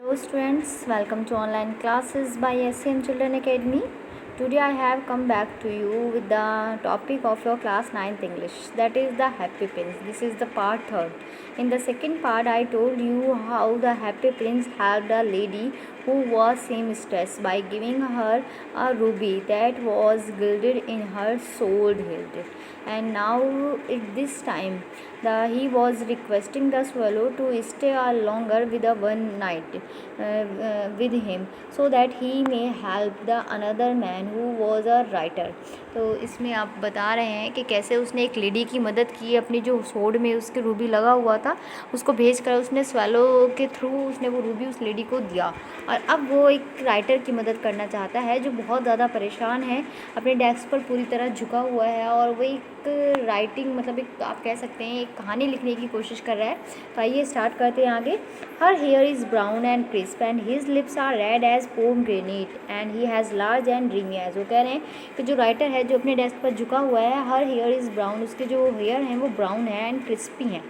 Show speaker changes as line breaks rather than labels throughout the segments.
Hello students, welcome to online classes by SCM Children Academy. Today I have come back to you with the topic of your class 9th English, that is the Happy Prince. This is the part 3rd. In the second part I told you how the Happy Prince helped a lady who was seamstress by giving her a ruby that was gilded in her sword hilt. And now at this time he was requesting the swallow to stay longer with a one night with him so that he may help the another man who was a writer. तो इसमें आप बता रहे हैं कि कैसे उसने एक लेडी की मदद की, अपनी जो सोड में उसके रूबी लगा हुआ था उसको भेजकर उसने स्वैलो के थ्रू उसने वो रूबी उस लेडी को दिया। और अब वो एक राइटर की मदद करना चाहता है जो बहुत ज़्यादा परेशान है, अपने डेस्क पर पूरी तरह झुका हुआ है और वो एक राइटिंग मतलब एक आप कह सकते हैं एक कहानी लिखने की कोशिश कर रहा है। तो आइए स्टार्ट करते हैं आगे। Her hair is brown and crisp and his lips are red as pomegranate and he has large and dreamy eyes. वो कह रहे हैं कि जो राइटर है जो अपने डेस्क पर झुका हुआ है, हर हेयर इज़ ब्राउन, उसके जो हेयर हैं वो ब्राउन है एंड क्रिस्पी हैं।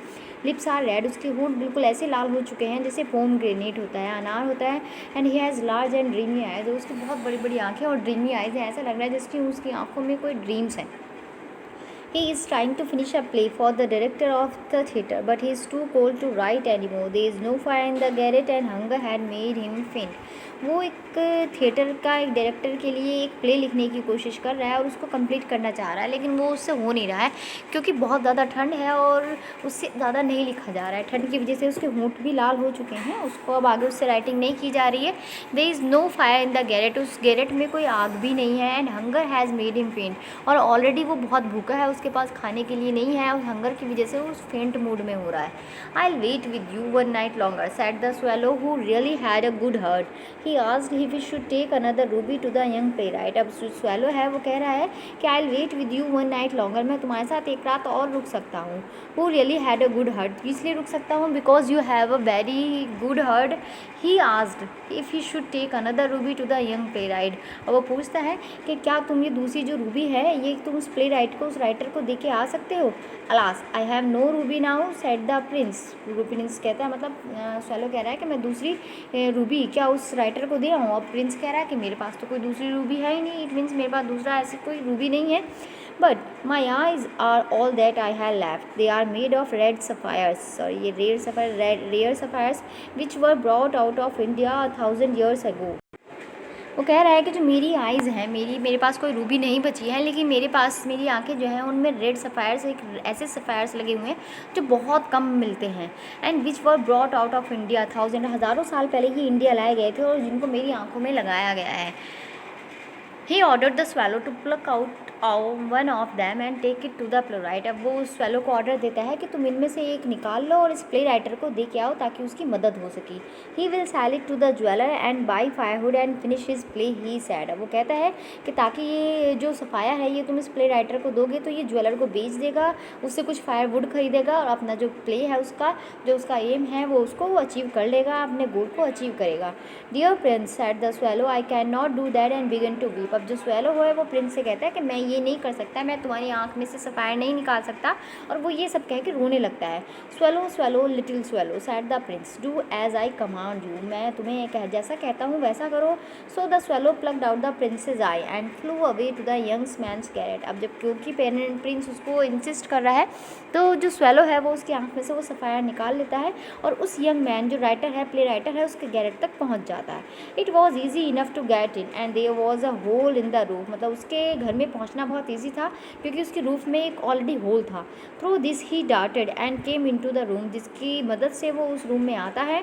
लिप्स आर रेड, उसके होंठ बिल्कुल ऐसे लाल हो चुके हैं जैसे पोमग्रेनेट होता है, अनार होता है। And he has large and dreamy eyes, उसकी बहुत बड़ी बड़ी आँखें और ड्रीमी आइज हैं, ऐसा लग रहा है जैसे उसकी आँखों में कोई ड्रीम्स हैं। He is trying to finish a play for the director of the theatre, but he is too cold to write anymore. There is no fire in the garret and hunger had made him faint. वो एक theatre का एक director के लिए एक play लिखने की कोशिश कर रहा है और उसको कंप्लीट करना चाह रहा है, लेकिन वो उससे हो नहीं रहा है क्योंकि बहुत ज़्यादा ठंड है और उससे ज़्यादा नहीं लिखा जा रहा है। ठंड की वजह से उसके होंठ भी लाल हो चुके हैं, उसको अब आगे उससे राइटिंग नहीं की जा रही है। There is no fire in the garret, उस गैरेट में कोई आग भी नहीं है। And hunger has made him faint, और ऑलरेडी वो बहुत भूखा है, उसके पास खाने के लिए नहीं है और हंगर की वजह से वो उस फेंट मूड में हो रहा है। I will wait with you one night longer said the swallow who really had a good heart. He asked if he should take another ruby to the young playwright. अब swallow है वो कह रहा है कि I will wait with you one night longer, मैं तुम्हारे साथ एक रात और रुक सकता हूँ। Who really had a good heart, इसलिए रुक सकता हूँ because you have a very good heart. He asked if he should take another ruby to the young playwright. और वो पूछता है कि क्या तुम ये दूसरी जो रूबी है ये तुम उस प्ले राइट को उस राइटर को दे के आ सकते हो। Alas I have no ruby now said the prince. Prince कहता है मतलब स्वेलो कह रहा है कि मैं दूसरी रूबी क्या उस राइटर को दे आऊँ। और प्रिंस कह रहा है कि मेरे पास तो कोई दूसरी रूबी है ही नहीं, इट मीन्स मेरे पास दूसरा ऐसी कोई रूबी नहीं है। But my eyes are all that I have left, they are made of red sapphires, sorry ये rare sapphires which were brought out of India 1000 years ago। वो कह रहा है कि जो मेरी आइज़ हैं, मेरे पास कोई रूबी नहीं बची है, लेकिन मेरे पास मेरी आंखें जो हैं उनमें रेड सफ़ायर्स, एक ऐसे सफ़ायर्स लगे हुए हैं जो बहुत कम मिलते हैं। And which were brought out of India 1000, हज़ारों साल पहले ही इंडिया लाए गए थे और जिनको मेरी आंखों में लगाया गया है। He ordered the swallow to pluck out one of them and take it to the playwright। अब वो उस swallow को ऑर्डर देता है कि तुम इनमें से एक निकाल लो और इस प्ले राइटर को दे के आओ ताकि उसकी मदद हो सके। He will sell it to the jeweler and buy firewood and finish his play, he said। अब वो कहता है कि ताकि ये जो सफ़ाया है ये तुम इस प्ले राइटर को दोगे तो ये ज्वेलर को बेच देगा, उससे कुछ फायरवुड खरीदेगा और अपना जो प्ले है उसका जो उसका एम है वो उसको अचीव कर लेगा, अपने गोल को अचीव करेगा। Dear prince said the swallow, I can not do that and begin to weep. अब जो स्वेलो है वो प्रिंस से कहता है कि मैं ये नहीं कर सकता, मैं तुम्हारी आंख में से सफ़ायर नहीं निकाल सकता, और वो ये सब कह के रोने लगता है। Swallow swallow little swallow said the prince, do as I command you, मैं तुम्हें जैसा कहता हूँ वैसा करो। So the swallow plucked out the prince's eye and flew away to the young man's garret. अब जब क्योंकि प्रिंस उसको इंसिस्ट कर रहा है तो जो स्वेलो है वो उसकी आंख में से वो सफ़ायर निकाल लेता है और उस यंग मैन जो राइटर है प्ले राइटर है उसके गैरेट तक पहुँच जाता है। It was easy enough to get in and there was a hole in the roof, मतलब उसके घर में पहुंचना बहुत इजी था क्योंकि उसके रूफ में एक ऑलरेडी होल था। Through this he darted and came into the room, जिसकी मदद से वो उस रूम में आता है।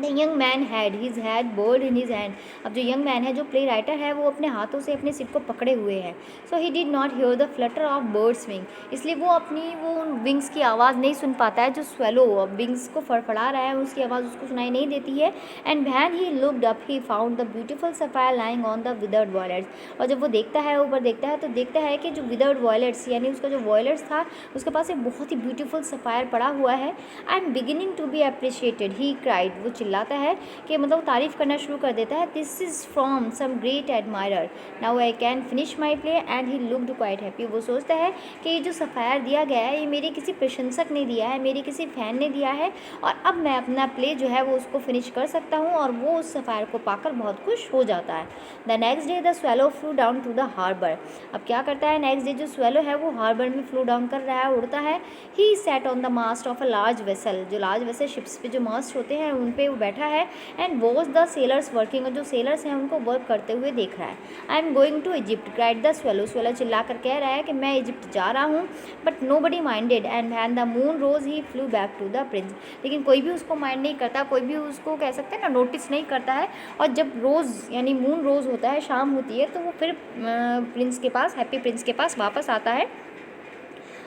The young man had his head buried in his hand. अब जो यंग मैन है जो प्ले राइटर है वो अपने हाथों से अपने सिर को पकड़े हुए हैं। So he did not hear the flutter of bird's wing, इसलिए वो अपनी वो विंग्स की आवाज़ नहीं सुन पाता है। जो स्वेलो विंग्स को फड़फड़ा रहा है उसकी आवाज़ उसको सुनाई नहीं देती है। And when he looked up he found the beautiful sapphire lying on the withered violates. और जब वो देखता है ऊपर देखता है तो देखता है कि जो विदर्ड वॉयलेट्स यानी उसका जो वॉयलेट्स था उसके पास एक बहुत ही ब्यूटीफुल सफ़ायर पड़ा हुआ है। I am beginning to be appreciated, he cried, वो चिल्लाता है कि मतलब तारीफ़ करना शुरू कर देता है, this is from some great admirer, now I can finish my play and he looked quite happy. वो सोचता है कि ये जो सफ़ायर दिया गया है ये मेरे किसी प्रशंसक ने दिया है, मेरे किसी फ़ैन ने दिया है, और अब मैं अपना प्ले जो है वो उसको फिनिश कर सकता हूँ, और वो उस सफ़ायर को पाकर बहुत खुश हो जाता है। The next day the swallow flew down to the harbour. अब क्या करता है नेक्स्ट डे जो स्वेलो है वो हार्बर में फ्लू डाउन कर रहा है, उड़ता है। He sat on the mast of a large vessel, जो लार्ज वेसल शिप्स पे जो मास्ट होते हैं उन पे वो बैठा है, and watch the sellers working, और जो सेलर्स हैं उनको वर्क करते हुए देख रहा है। I am going to Egypt cried the swallow, swallow चिल्ला कर कह रहा है कि मैं इजिप्ट जा रहा हूँ, but nobody minded and when the moon rose he flew back to the prince. लेकिन कोई भी उसको माइंड नहीं करता, कोई भी उसको कह सकते हैं ना नोटिस नहीं करता है, और जब रोज़ यानी मून रोज़ होता है, शाम होती है, तो वो फिर प्रिंस के पास, हैप्पी प्रिंस के पास वापस आता है।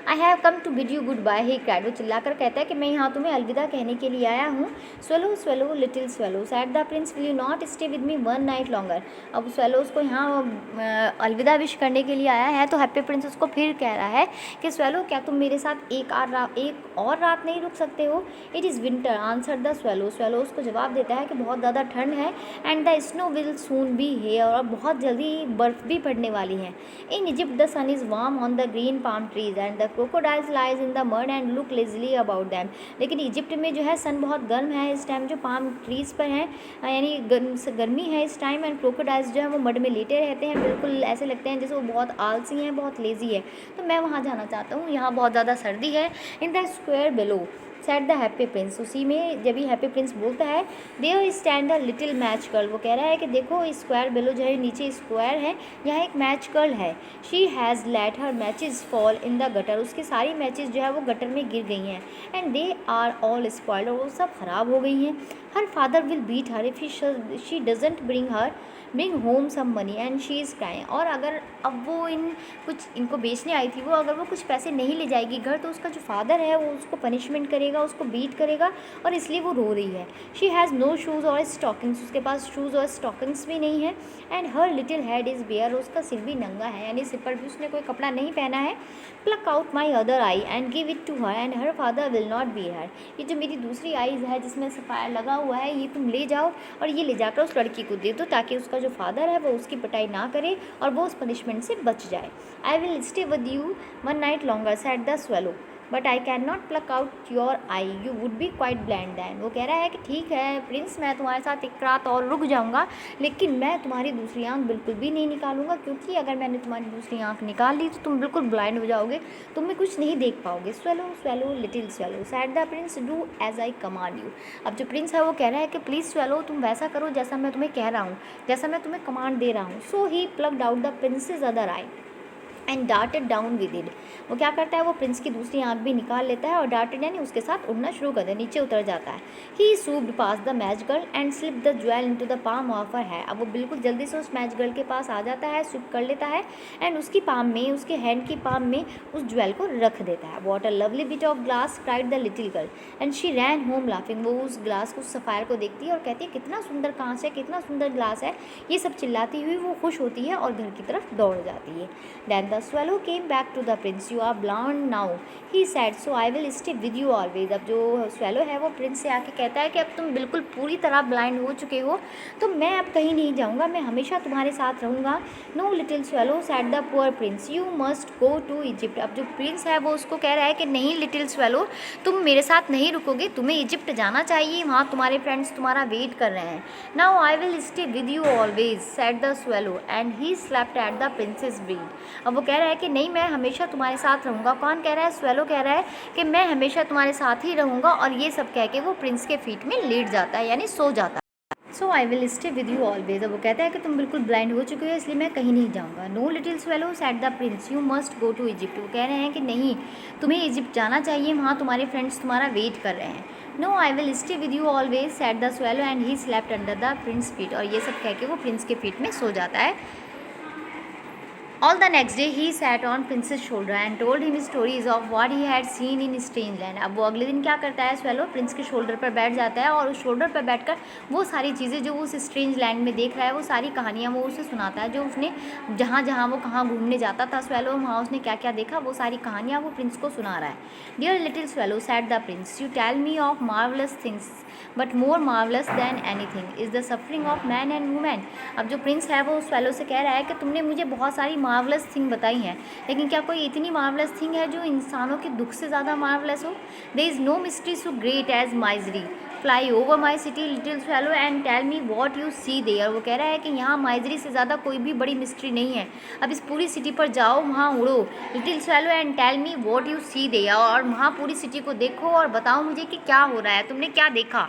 I have come to bid you goodbye, he cried, वो चिल्लाकर कहता है कि मैं यहाँ तुम्हें अलविदा कहने के लिए आया हूँ। Swallow swallow little swallow said the Prince, will you not stay with me one night longer. अब स्वेलो उसको यहाँ अलविदा विश करने के लिए आया है, तो हैप्पी प्रिंस उसको फिर कह रहा है कि स्वेलो क्या तुम मेरे साथ एक और रात नहीं रुक सकते हो। It is winter answer the swallow, swallow उसको जवाब देता है कि बहुत ज़्यादा ठंड है, and the snow will soon be here, और बहुत जल्दी बर्फ़ भी पड़ने वाली है। In Egypt the sun is warm on the green palm trees and the crocodiles lies in the mud and look lazily about them. लेकिन इजिप्ट में जो है सन बहुत गर्म है इस टाइम, जो पाम ट्रीज़ पर हैं, यानी गर्मी है इस टाइम, एंड क्रोकोडाइल्स जो है वो मड में लेटे रहते हैं, बिल्कुल ऐसे लगते हैं जैसे वो बहुत आलसी हैं, बहुत लेजी है। तो मैं वहाँ जाना चाहता हूँ, यहाँ बहुत ज़्यादा सर्दी है। In the square below sat the happy prince, उसी में जब ही हैप्पी प्रिंस बोलता है there stand a little match girl, वो कह रहा है कि देखो इस स्क्वायर बिलो जो है नीचे स्क्वायर है, यहाँ एक मैच गर्ल है। She has let her matches fall in the gutter, उसकी सारी मैचेस जो है वो गटर में गिर गई हैं, and they are all spoiled, और वो सब ख़राब हो गई हैं। Her father will beat her if she doesn't bring home some money and she is crying, और अगर अब वो इनको बेचने आई थी, वो अगर वो कुछ पैसे नहीं ले जाएगी घर, तो उसका जो फादर है वो उसको पनिशमेंट करेगा, उसको बीट करेगा, और इसलिए वो रो रही है। शी हैज़ नो शूज़ और स्टॉकिंग्स, उसके पास शूज़ और स्टॉकिंग्स भी नहीं है, and her little head is bare, उसका सिर भी नंगा है, यानी सिर पर भी उसने कोई कपड़ा नहीं पहना है। Pluck out my other eye and give it to her and her father will not be her, ये जो मेरी दूसरी आईज़ है जिसमें सफ़ायर लगा हुआ है, ये तुम ले जाओ और ये ले जाकर उस लड़की को दे दो, ताकि उसका जो फादर है वो उसकी पिटाई ना करे और वो उस पनिशमेंट से बच जाए। I will stay with you one night longer said the swallow, but I can not pluck out your eye, you would be quite blind then. वो कह रहा है कि ठीक है प्रिंस, मैं तुम्हारे साथ एक रात और रुक जाऊंगा, लेकिन मैं तुम्हारी दूसरी आंख बिल्कुल भी नहीं निकालूंगा, क्योंकि अगर मैंने तुम्हारी दूसरी आंख निकाल ली तो तुम बिल्कुल ब्लाइंड हो जाओगे, तुम्हें कुछ नहीं देख पाओगे। Swallow swallow little swallow said the prince, do as I command you. अब जो प्रिंस है वो कह रहा है कि प्लीज़ स्वेलो तुम वैसा करो जैसा मैं तुम्हें कह रहा हूँ, जैसा मैं तुम्हें कमांड दे रहा हूँ। So he plucked out the prince's other eye and darted down with it, वो क्या करता है वो प्रिंस की दूसरी आंख भी निकाल लेता है और डार्टेड यानी उसके साथ उड़ना शुरू कर दे, नीचे उतर जाता है। He swooped past the match girl and slip the jewel into the palm of her है, अब वो बिल्कुल जल्दी से उस मैच गर्ल के पास आ जाता है, सूप कर लेता है, एंड उसकी पाम में, उसके हैंड की पाम में उस ज्वेल को रख देता है। What a lovely bit of glass cried the little girl and she rain home laughing, वो उस ग्लास को, उस सफ़ायर को देखती है और कहती है कितना सुंदर कांच है, कितना सुंदर ग्लास है, ये सब चिल्लाती हुई वो खुश होती है और घर की तरफ दौड़ जाती है। Then the swallow came back to the prince, you are blind now he said, so I will stay with you always. अब जो स्वेलो है वो प्रिंस से आके कहता है कि अब तुम बिल्कुल पूरी तरह ब्लाइंड हो चुके हो, तो मैं अब कहीं नहीं जाऊँगा, मैं हमेशा तुम्हारे साथ रहूँगा। No little swallow said the poor prince, you must go to Egypt. अब जो प्रिंस है वो उसको कह रहा है कि नहीं लिटिल स्वेलो, तुम मेरे साथ नहीं रुकोगे, तुम्हें इजिप्ट जाना चाहिए, वहाँ तुम्हारे फ्रेंड्स तुम्हारा वेट कर रहे हैं। Now I will stay with you always said the swallow and he slept at the princess breed. अब वो कह रहा है कि नहीं मैं हमेशा तुम्हारे साथ रहूँगा। कौन कह रहा है? स्वेलो कह रहा है कि मैं हमेशा तुम्हारे साथ ही रहूँगा, और ये सब कह के वो प्रिंस के फीट में लेट जाता है, यानी सो जाता है। So I will stay with you always. अब वो कहता है कि तुम बिल्कुल ब्लाइंड हो चुके हो, इसलिए मैं कहीं नहीं जाऊँगा। No little swallow said the prince, you must go to Egypt. वो कह रहे हैं कि नहीं, तुम्हें इजिप्ट जाना चाहिए, वहाँ तुम्हारे फ्रेंड्स तुम्हारा वेट कर रहे हैं। No I will stay with you always said the swallow and he slept under the prince feet, और ये सब कह के वो प्रिंस के फीट में सो जाता है। All the next day he sat on Prince's shoulder and told him stories of what he had seen in strange land. अब वो अगले दिन क्या करता है, स्वेलो प्रिंस के शोल्डर पर बैठ जाता है और उस शोल्डर पर बैठकर वो सारी चीज़ें जो उस स्ट्रेंज लैंड में देख रहा है वो सारी कहानियाँ वो उसे सुनाता है, जो उसने जहाँ जहाँ वो कहाँ घूमने जाता था स्वेलो, वहाँ उसने क्या क्या देखा वो सारी कहानियाँ वो प्रिंस को सुना रहा है. Dear little swallow said the prince, you tell me of marvellous things but more marvellous than anything is the suffering of man and women. अब जो प्रिंस है वो स्वेलो से कह रहा है कि तुमने मुझे बहुत सारी मार्वलस थिंग बताई हैं, लेकिन क्या कोई इतनी मार्वलस थिंग है जो इंसानों के दुख से ज़्यादा मार्वलस हो. There is no mystery so great as misery. Fly over my city little swallow and tell me what you see there. वो कह रहा है कि यहाँ माइजरी से ज़्यादा कोई भी बड़ी मिस्ट्री नहीं है. अब इस पूरी सिटी पर जाओ, वहाँ उड़ो little swallow and tell me what you see there, और वहाँ पूरी सिटी को देखो और बताओ मुझे कि क्या हो रहा है, तुमने क्या देखा.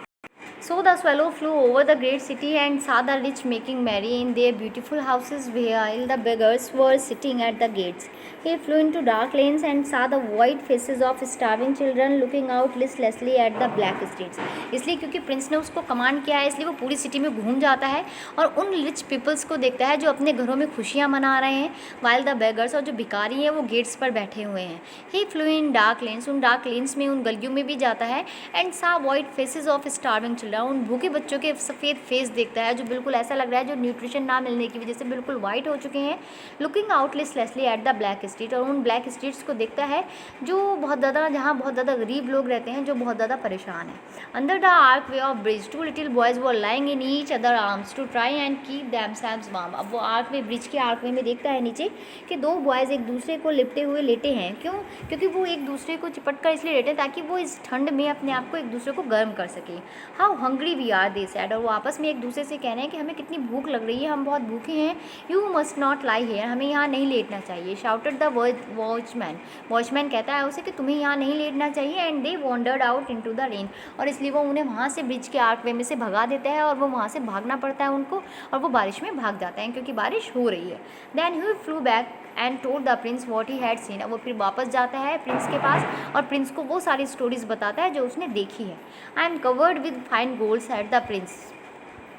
So the swallow flew over the great city and saw the rich making merry in their beautiful houses while the beggars were sitting at the gates. He flew into dark lanes and saw the white faces of starving children looking out listlessly at the black streets. इसलिए क्योंकि Prince ने उसको command किया है, इसलिए वो पूरी city में घूम जाता है और उन रिच पीपल्स को देखता है जो अपने घरों में खुशियाँ मना रहे हैं, while the beggars, और जो भिखारी हैं वो गेट्स पर बैठे हुए हैं. He flew in dark lanes, उन डार्क लेन्स में उन गलियों में भी जाता है, and saw white faces of starving children, उन भूखे बच्चों के सफ़ेद फेस देखता है जो बिल्कुल ऐसा लग रहा है जो न्यूट्रिशन ना मिलने की वजह से बिल्कुल वाइट हो चुके हैं. Looking out listlessly at the black street, और उन ब्लैक स्ट्रीट्स को देखता है जो बहुत ज़्यादा, जहाँ बहुत ज़्यादा गरीब लोग रहते हैं जो बहुत ज़्यादा परेशान हैं. Under the archway of bridge two little boys were lying in each other arms to try and keep themselves warm. अब वो आर्क वे, ब्रिज के आर्क वे में देखता है नीचे कि दो बॉयज़ एक दूसरे को लिपटे हुए लेटे हैं. क्यों? क्योंकि वो एक दूसरे को चिपट कर इसलिए लेटे ताकि वो इस ठंड में अपने आप को एक दूसरे को गर्म कर सके. How hungry we are they said, और वो आपस में एक दूसरे से कह रहे हैं कि हमें कितनी भूख लग रही है, हम बहुत भूखे हैं. You must not lie here, हमें यहाँ नहीं लेटना चाहिए. शाउटेड द वॉचमैन, वॉचमैन कहता है उसे कि तुम्हें यहाँ नहीं लेटना चाहिए. And they wandered out into the rain, और इसलिए वो उन्हें वहाँ से ब्रिज के आर्क वे में से भगा देता है और वो वहाँ से भागना पड़ता है उनको, और वो बारिश में भाग जाते हैं क्योंकि बारिश हो रही है. Then he flew back and told the prince what he had seen. अब वो फिर वापस जाता है प्रिंस के पास और प्रिंस को वो सारी स्टोरीज बताता है जो उसने देखी है. I am covered with fine gold said the Prince,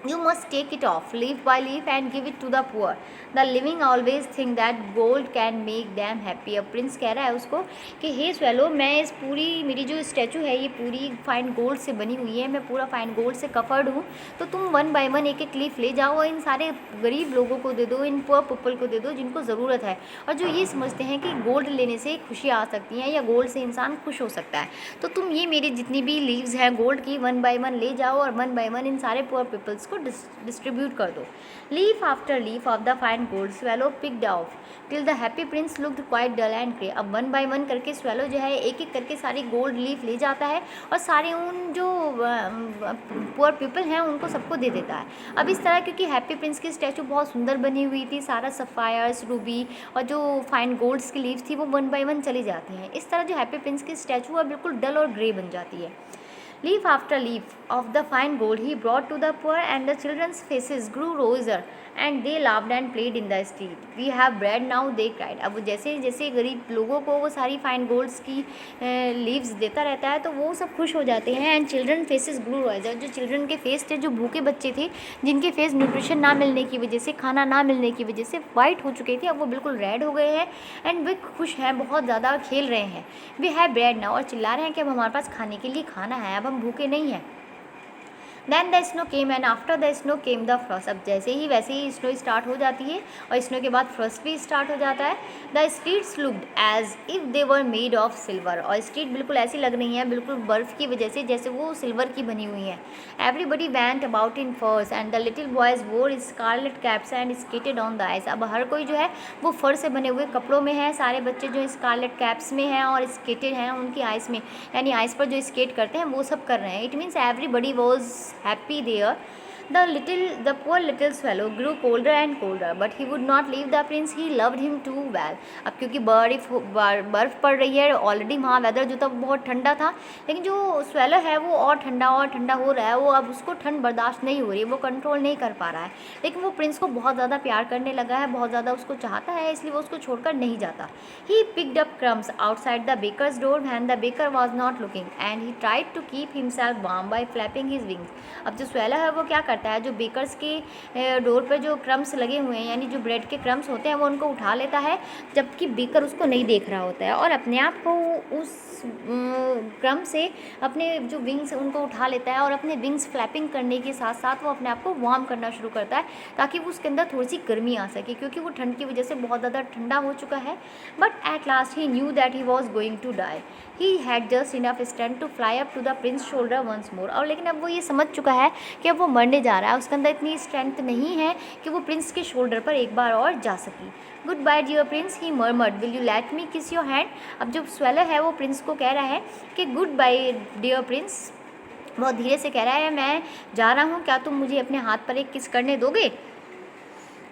you must take it off leaf by leaf and give it to the poor. The living always think that gold can make them happy. अब Prince कह रहा है उसको कि हे swallow, मैं इस पूरी, मेरी जो स्टैचू है ये पूरी फाइन गोल्ड से बनी हुई है, मैं पूरा फाइन गोल्ड से कवर्ड हूँ, तो तुम वन बाय वन एक एक लीफ ले जाओ और इन सारे गरीब लोगों को दे दो, इन पुअर पीपल को दे दो जिनको ज़रूरत है और जो ये समझते हैं कि गोल्ड लेने से खुशी आ सकती है या गोल्ड से इंसान खुश हो सकता है. तो तुम ये मेरी जितनी भी लीव्स हैं गोल्ड की वन बाय वन ले जाओ और वन बाय वन इन सारे पुअर पीपल्स को डिस्ट्रीब्यूट कर दो. Leaf after leaf of the fine gold swallow picked off till the happy prince looked quite dull and grey. अब वन बाय वन करके swallow जो है एक एक करके सारी गोल्ड लीफ ले जाता है और सारे उन जो पुअर पीपल हैं उनको सबको दे देता है. अब इस तरह क्योंकि हैप्पी प्रिंस की स्टैचू बहुत सुंदर बनी हुई थी, सारा सफ़ायर्स, रूबी और जो फाइन गोल्ड्स की लीव्स थी वो वन बाय वन चली जाती हैं. इस तरह जो हैप्पी प्रिंस की स्टैचू है बिल्कुल डल और ग्रे बन जाती है. Leaf after leaf of the fine gold he brought to the poor, and the children's faces grew rosier, and they laughed and played in the street. We have bread now, they cried. अब जैसे जैसे गरीब लोगों को वो सारी fine गोल्ड्स की leaves देता रहता है तो वो सब खुश हो जाते हैं. एंड चिल्ड्रन फेसेस ग्रू रॉयजर, जो चिल्ड्रन के फेस थे, जो भूखे बच्चे थे, जिनके फेस न्यूट्रिशन ना मिलने की वजह से, खाना ना मिलने की वजह से वाइट हो चुके थे, अब वो बिल्कुल रेड हो गए हैं. एंड वे खुश हैं, बहुत ज़्यादा खेल रहे हैं. वी हैव ब्रेड नाउ, और चिल्ला रहे हैं कि अब हमारे पास खाने के लिए खाना है, अब हम भूखे नहीं हैं. Then the snow came and after the snow came the frost. अब जैसे ही वैसे ही स्नो स्टार्ट हो जाती है और स्नो के बाद फ्रॉस्ट भी स्टार्ट हो जाता है. The streets looked as if they were made of silver, और स्ट्रीट बिल्कुल ऐसी लग रही हैं बिल्कुल बर्फ़ की वजह से जैसे वो सिल्वर की बनी हुई हैं. Everybody went about in furs and the little boys wore scarlet caps and skated on the ice. अब हर कोई जो है वो फर से बने हुए कपड़ों में है, सारे बच्चे जो स्कारलेट कैप्स में हैं और स्केटेड हैं उनकी आइस में, यानी आइस पर जो स्केट करते हैं वो सब कर रहे हैं. It means everybody was happy there. The poor little swallow grew colder and colder, but he would not leave the prince. He loved him too well. अब क्योंकि बर्फ़ पड़ रही है ऑलरेडी, वहाँ वेदर जो था बहुत ठंडा था, लेकिन जो स्वेलो है वो और ठंडा हो रहा है. वो अब उसको ठंड बर्दाश्त नहीं हो रही है, वो कंट्रोल नहीं कर पा रहा है, लेकिन वो प्रिंस को बहुत ज़्यादा प्यार करने लगा है, बहुत ज़्यादा उसको चाहता है, इसलिए वो उसको छोड़कर नहीं जाता. He picked up crumbs outside the baker's door and the baker was not looking, and he tried to keep himself warm by flapping his wings. अब जो स्वेलो है वो क्या करता है, जो बेकर्स के डोर पर जो क्रम्स लगे हुए हैं, यानी जो ब्रेड के क्रम्स होते हैं, वो उनको उठा लेता है, जबकि बेकर उसको नहीं देख रहा होता है, और अपने आप को उस क्रम से अपने जो विंग्स उनको उठा लेता है, और अपने विंग्स फ्लैपिंग करने के साथ साथ वो अपने आप को वार्म करना शुरू करता है, ताकि वो उसके अंदर थोड़ी सी गर्मी आ सके, क्योंकि वो ठंड की वजह से बहुत ज़्यादा ठंडा हो चुका है। But at last he knew that he was going to die. He had just enough strength to fly up to the prince shoulder once more. और लेकिन अब वो ये समझ चुका है कि अब वो मरने जा रहा है, उसके अंदर इतनी स्ट्रेंथ नहीं है कि वो प्रिंस के शोल्डर पर एक बार और जा सकी। Goodbye dear prince, he murmured, will you let me kiss your hand. अब जो स्वेलर है वो प्रिंस को कह रहा है कि गुड बाय डियर प्रिंस, बहुत धीरे से कह रहा है, मैं जा रहा हूँ, क्या तुम मुझे अपने हाथ पर एक किस करने दोगे।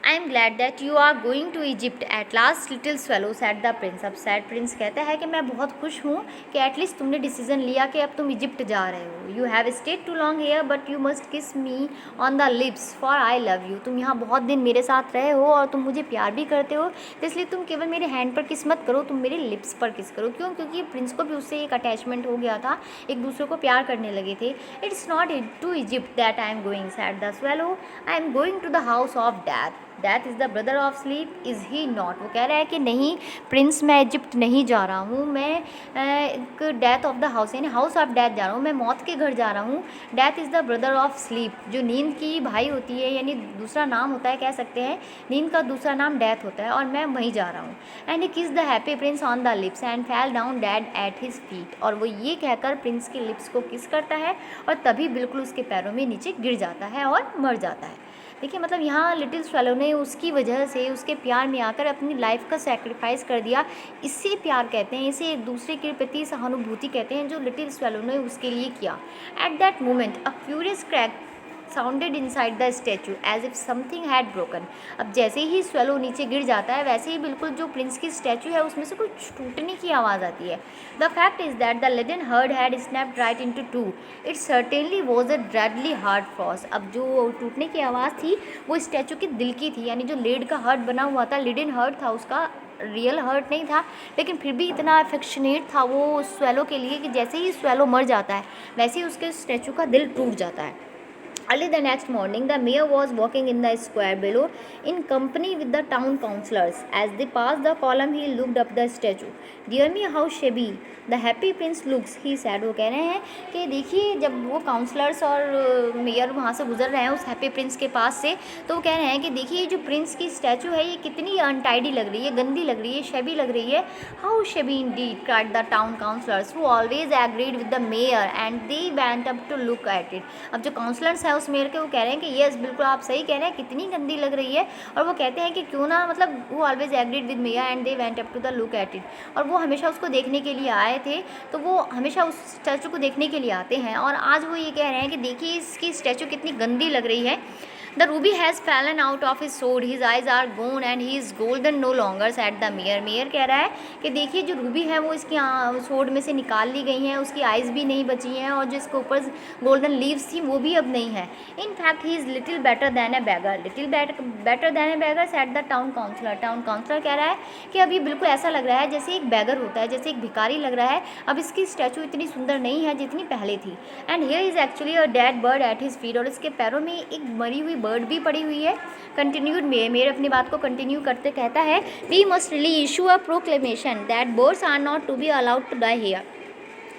I am glad that you are going to Egypt at last little swallow, said the prince. अब सैड प्रिंस कहता है कि मैं बहुत खुश हूँ कि एटलीस्ट तुमने डिसीजन लिया कि अब तुम इजिप्ट जा रहे हो। You have stayed too long here but you must kiss me on the lips for I love you. तुम यहाँ बहुत दिन मेरे साथ रहे हो और तुम मुझे प्यार भी करते हो, तो इसलिए तुम केवल मेरे हैंड पर किस मत करो, तुम मेरे लिप्स पर किस करो। क्यों? क्योंकि प्रिंस को भी उससे एक अटैचमेंट हो गया था, एक दूसरे को प्यार करने लगे थे। It's not to Egypt that I am going, said the swallow, I am going to the house of death. Death is the brother of sleep, is he not. वो कह रहा है कि नहीं प्रिंस, मैं इजिप्ट नहीं जा रहा हूँ, मैं एक डेथ ऑफ द हाउस यानी हाउस ऑफ डेथ जा रहा हूँ, मैं मौत के घर जा रहा हूँ। Death is the brother of sleep, जो नींद की भाई होती है, यानी दूसरा नाम होता है, कह सकते हैं नींद का दूसरा नाम डेथ होता है, और मैं वहीं जा रहा हूँ। And he kiss the happy prince on the lips and fell down dead at his feet. और वो ये कहकर प्रिंस के लिप्स को किस करता है, और तभी बिल्कुल उसके पैरों में नीचे गिर जाता है और मर जाता है। देखिए, मतलब यहाँ लिटिल स्वेलो ने उसकी वजह से, उसके प्यार में आकर अपनी लाइफ का सेक्रीफाइस कर दिया। इसे प्यार कहते हैं, इसे एक दूसरे के प्रति सहानुभूति कहते हैं, जो लिटिल स्वेलो ने उसके लिए किया। At that moment a furious crack sounded inside the statue as if something had broken. अब जैसे ही स्वेलो नीचे गिर जाता है, वैसे ही बिल्कुल जो प्रिंस की स्टैचू है उसमें से कुछ टूटने की आवाज़ आती है। The fact is that the leaden heart had snapped right into two, it certainly was a dreadfully hard frost. अब जो टूटने की आवाज़ थी वो स्टैचू के दिल की थी, यानी जो लेड का हर्ट बना हुआ था, लिडन हर्ट था, उसका रियल हर्ट नहीं था, लेकिन फिर भी इतना अफेक्शनेट था वो स्वेलो के लिए कि जैसे ही स्वेलो मर जाता है वैसे ही उसके स्टैचू का दिल टूट जाता है। Early the next morning, the mayor was walking in the square below in company with the town councillors. As they passed the column, he looked up the statue. Dear me, how shabby the happy prince looks, he said. वो कह रहे हैं कि देखिए, जब वो counsellors और mayor वहाँ से गुजर रहे हैं उस हैप्पी प्रिंस के पास से, तो वो कह रहे हैं कि देखिए जो प्रिंस की स्टैचू है ये कितनी अनटाइडी लग रही है, गंदी लग रही है, शेबी लग रही है। How shabby indeed, cried the town councillors who always agreed with the mayor and they went up to look at it. अब जो काउंसलर्स हैं उस मेयर के, वो कह रहे हैं कि यस बिल्कुल आप सही कह रहे हैं, कितनी गंदी लग रही है। और वो कहते हैं कि क्यों ना, मतलब वो always agreed with mayor and they went up to the look at it. और वो हमेशा उसको देखने के लिए आए थे, तो वो हमेशा उस स्टैचू को देखने के लिए आते हैं। और आज वो ये कह रहे हैं कि देखिए इसकी स्टैचू कितनी गंदी लग रही है। The ruby has fallen out of his sword, his eyes are gone and he is golden no longer, said the mayor. Mayor कह रहा है कि देखिए जो रूबी है वो इसकी स्वॉर्ड में से निकाल ली गई हैं, उसकी आइज़ भी नहीं बची हैं, और जो इसके ऊपर गोल्डन लीव्स थी वो भी अब नहीं है। In fact he is little better than a beggar, little better than a beggar, said the town councillor. Town councillor कह रहा है कि अब ये बिल्कुल ऐसा लग रहा है जैसे एक बैगर होता है, जैसे एक भिखारी लग रहा है। अब इसकी स्टैचू इतनी सुंदर नहीं है जितनी पहले थी। And here is actually a dead bird eight his feet, और इसके पैरों में एक मरी हुई बर्ड भी पड़ी हुई है। कंटिन्यूड मेयर अपनी बात को कंटिन्यू करते कहता है, we must really issue a proclamation that birds are not to be allowed to die here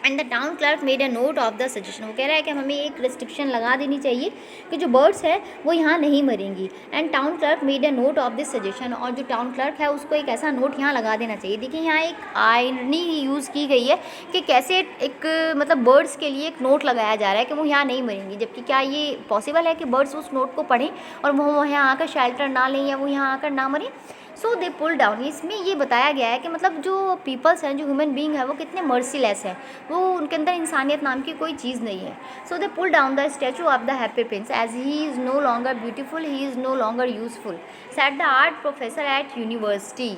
and the town clerk made a note of the suggestion. वो कह रहा है कि हमें एक रिस्ट्रिक्शन लगा देनी चाहिए कि जो बर्ड्स हैं वो यहाँ नहीं मरेंगी। And town clerk made a note of this suggestion, और जो टाउन क्लर्क है उसको एक ऐसा नोट यहाँ लगा देना चाहिए। देखिए यहाँ एक आयरनी यूज़ की गई है कि कैसे एक मतलब बर्ड्स के लिए एक नोट लगाया जा रहा है कि वो यहाँ नहीं मरेंगी, जबकि क्या ये पॉसिबल है कि बर्ड्स उस नोट को पढ़ें और वो यहाँ आकर शेल्टर ना लें या वो यहाँ आकर ना मरें। सो दे पुल डाउन, इसमें ये बताया गया है कि मतलब जो पीपल्स हैं, जो ह्यूमन बींग है, वो कितने मर्सीलेस है, वो उनके अंदर इंसानियत नाम की कोई चीज़ नहीं है। So they pull down the statue of the happy prince as he is no longer beautiful, he is no longer useful, said the art professor at university.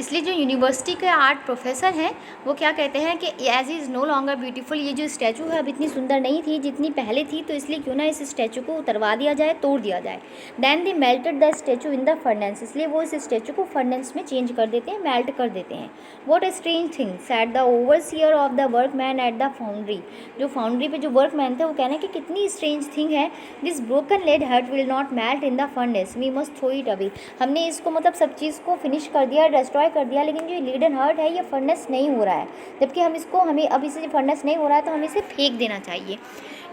इसलिए जो यूनिवर्सिटी के आर्ट प्रोफेसर हैं वो क्या कहते हैं कि as is no longer beautiful, ये जो स्टैचू है अब इतनी सुंदर नहीं थी जितनी पहले थी, तो इसलिए क्यों ना इस स्टैचू को उतरवा दिया जाए, तोड़ दिया जाए। Then they melted the statue in the furnace, इसलिए वो इस स्टैचू को फर्नेस में चेंज कर देते हैं, मेल्ट कर देते हैं। What a strange thing said the overseer of the workman at the foundry, जो फाउंड्री पे जो वर्कमैन थे वो कहना कि कितनी स्ट्रेंज थिंग है, this broken lead heart will not melt in the furnace, we must throw it away. हमने इसको मतलब सब चीज़ को फिनिश कर दिया, डिस्ट्रॉय कर दिया, लेकिन जो लीडन हर्ट है ये फर्नेस नहीं हो रहा है, जबकि हमें अब इसे फर्नेस नहीं हो रहा है तो हमें इसे फेंक देना चाहिए।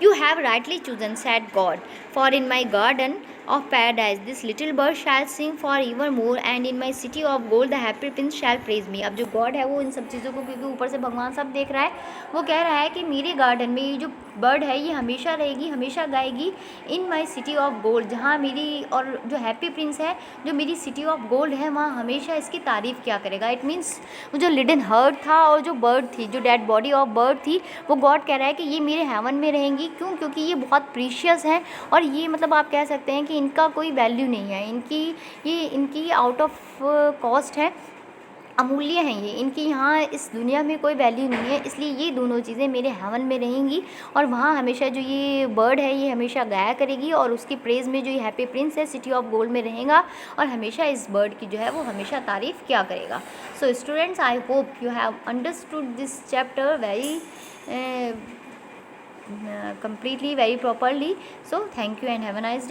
You have rightly chosen, said God, for in my garden of paradise this little bird shall sing for evermore, and in my city of gold the happy prince shall praise me। अब जो God है वो इन सब चीज़ों को, क्योंकि ऊपर से भगवान सब देख रहा है, वो कह रहा है कि मेरे गार्डन में ये जो बर्ड है ये हमेशा रहेगी, हमेशा गाएगी, इन माई सिटी ऑफ गोल्ड, जहाँ मेरी, और जो हैप्पी प्रिंस है जो मेरी सिटी ऑफ गोल्ड है वहाँ हमेशा इसकी तारीफ़ क्या करेगा। इट मीन्स वो जो लिडन हर्ट था और जो बर्ड थी, जो डेड बॉडी ऑफ बर्ड थी, वो गॉड कह रहा है कि ये मेरे हेवन में रहेंगी। क्यों? क्योंकि ये बहुत प्रीशियस हैं और ये मतलब आप कह सकते हैं कि इनका कोई वैल्यू नहीं है, इनकी आउट ऑफ कॉस्ट है, अमूल्य हैं ये, इनकी यहाँ इस दुनिया में कोई वैल्यू नहीं है, इसलिए ये दोनों चीज़ें मेरे हेवन में रहेंगी और वहाँ हमेशा जो ये बर्ड है ये हमेशा गाया करेगी और उसकी प्रेज़ में जो ये हैप्पी प्रिंस है सिटी ऑफ गोल्ड में रहेगा और हमेशा इस बर्ड की जो है वो हमेशा तारीफ़ क्या करेगा। So students, I hope you have understood this chapter very completely, very properly. So thank you and have a nice day.